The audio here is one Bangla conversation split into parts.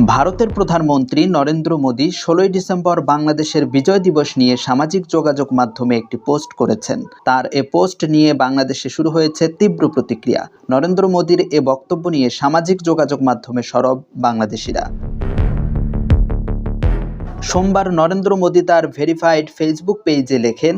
ভারতের প্রধানমন্ত্রী নরেন্দ্র মোদী ১৬ই ডিসেম্বর বাংলাদেশের বিজয় দিবস নিয়ে সামাজিক যোগাযোগ মাধ্যমে একটি পোস্ট করেছেন। তার এ পোস্ট নিয়ে বাংলাদেশে শুরু হয়েছে তীব্র প্রতিক্রিয়া। নরেন্দ্র মোদীর এ বক্তব্য নিয়ে সামাজিক যোগাযোগ মাধ্যমে সরব বাংলাদেশিরা। সোমবার নরেন্দ্র মোদী তার ভেরিফাইড ফেসবুক পেজে লেখেন,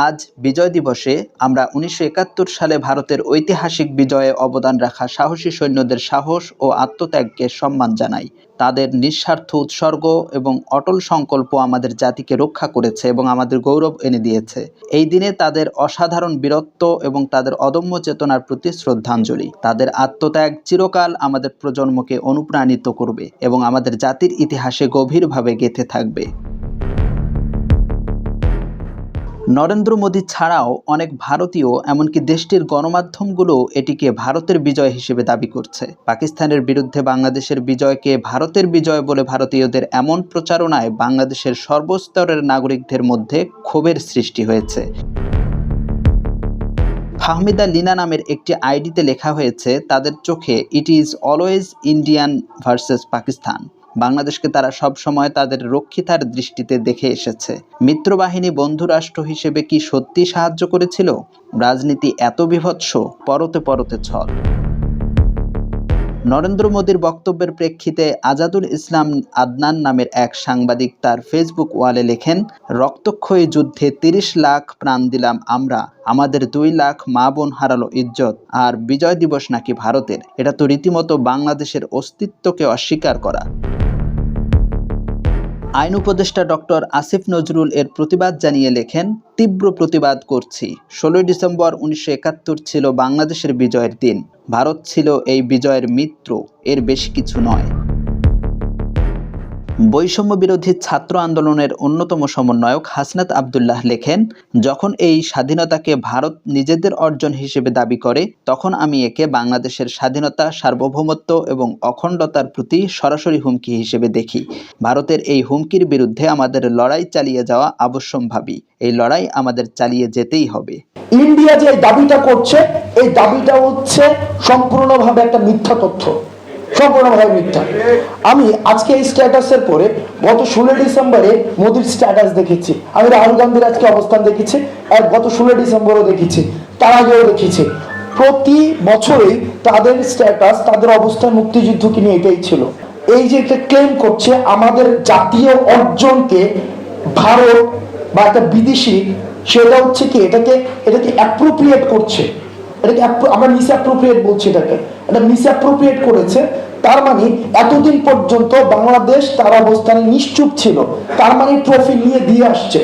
আজ বিজয় দিবসে আমরা ১৯৭১ সালে ভারতের ঐতিহাসিক বিজয়ে অবদান রাখা সাহসী সৈন্যদের সাহস ও আত্মত্যাগকে সম্মান জানাই। তাদের নিঃস্বার্থ উৎসর্গ এবং অটল সংকল্প আমাদের জাতিকে রক্ষা করেছে এবং আমাদের গৌরব এনে দিয়েছে। এই দিনে তাদের অসাধারণ বীরত্ব এবং তাদের অদম্য চেতনার প্রতি শ্রদ্ধাঞ্জলি। তাদের আত্মত্যাগ চিরকাল আমাদের প্রজন্মকে অনুপ্রাণিত করবে এবং আমাদের জাতির ইতিহাসে গভীরভাবে গেঁথে থাকবে। নরেন্দ্র মোদী ছাড়াও অনেক ভারতীয় এমনকি দেশটির গণমাধ্যমগুলো এটিকে ভারতের বিজয় হিসেবে দাবি করছে। পাকিস্তানের বিরুদ্ধে বাংলাদেশের বিজয়কে ভারতের বিজয় বলে ভারতীয়দের এমন প্রচারণায় বাংলাদেশের সর্বস্তরের নাগরিকদের মধ্যে ক্ষোভের সৃষ্টি হয়েছে। ফাহমিদা লিনা নামের একটি আইডিতে লেখা হয়েছে, তাদের চোখে it is always Indian versus Pakistan. বাংলাদেশকে তারা সব সময় তাদের রক্ষিতার দৃষ্টিতে দেখে এসেছে। মিত্রবাহিনী বন্ধুরাষ্ট্র হিসেবে কি সত্যি সাহায্য করেছিল? রাজনীতি এত বিভৎস, পরতে পরতে ছল। নরেন্দ্র মোদীর বক্তব্যের প্রেক্ষিতে আজাদুল ইসলাম আদনান নামের এক সাংবাদিক তার ফেসবুক ওয়ালে লেখেন, রক্তক্ষয়ী যুদ্ধে ৩০ লাখ প্রাণ দিলাম আমরা, আমাদের ২ লাখ মা বোন হারালো ইজ্জত, আর বিজয় দিবস নাকি ভারতের? এটা তো রীতিমতো বাংলাদেশের অস্তিত্বকে অস্বীকার করা। আইন উপদেষ্টা ডক্টর আসিফ নজরুল এর প্রতিবাদ জানিয়ে লেখেন, তীব্র প্রতিবাদ করছি। ১৬ই ডিসেম্বর ১৯৭১ ছিল বাংলাদেশের বিজয়ের দিন। ভারত ছিল এই বিজয়ের মিত্র, এর বেশি কিছু নয়। বৈষম্য বিরোধী ছাত্র আন্দোলনের অন্যতম সমন্বয়ক হাসনাত আবদুল্লাহ লেখেন, যখন এই স্বাধীনতাকে ভারত নিজেদের অর্জন হিসেবে দাবি করে, তখন আমি একে বাংলাদেশের স্বাধীনতা, সার্বভৌমত্ব এবং অখণ্ডতার প্রতি সরাসরি হুমকি হিসেবে দেখি। ভারতের এই হুমকির বিরুদ্ধে আমাদের লড়াই চালিয়ে যাওয়া আবশ্যম্ভাবী। এই লড়াই আমাদের চালিয়ে যেতেই হবে। ইন্ডিয়া যে দাবিটা করছে, এই দাবিটা হচ্ছে সম্পূর্ণভাবে একটা মিথ্যা তথ্য, সম্পূর্ণভাবে মিথ্যা। আমি আজকে এই স্ট্যাটাসের পরে গত ১৬ ডিসেম্বরে মোদির স্ট্যাটাস দেখেছি, আমি রাহুল গান্ধীর আজকে অবস্থান দেখেছি, আর গত ১৬ ডিসেম্বরও দেখেছি, তার আগেও দেখেছি। প্রতি বছরই তাদের স্ট্যাটাস, তাদের অবস্থান মুক্তিযুদ্ধকে নিয়ে এটাই ছিল। এই যে একটা ক্লেম করছে আমাদের জাতীয় অর্জনকে ভারত বা একটা বিদেশি, সেটা হচ্ছে কি এটাকে অ্যাপ্রোপ্রিয়েট করছে, এটাকে আমরা মিস অ্যাপ্রোপ্রিয়েট বলছি, এটা মিস অ্যাপ্রোপ্রিয়েট করেছে। তার মানে এতদিন পর্যন্ত বাংলাদেশ তার অবস্থানে নিশ্চুপ ছিল, তার মানে ট্রফি নিয়ে দিয়ে আসছে।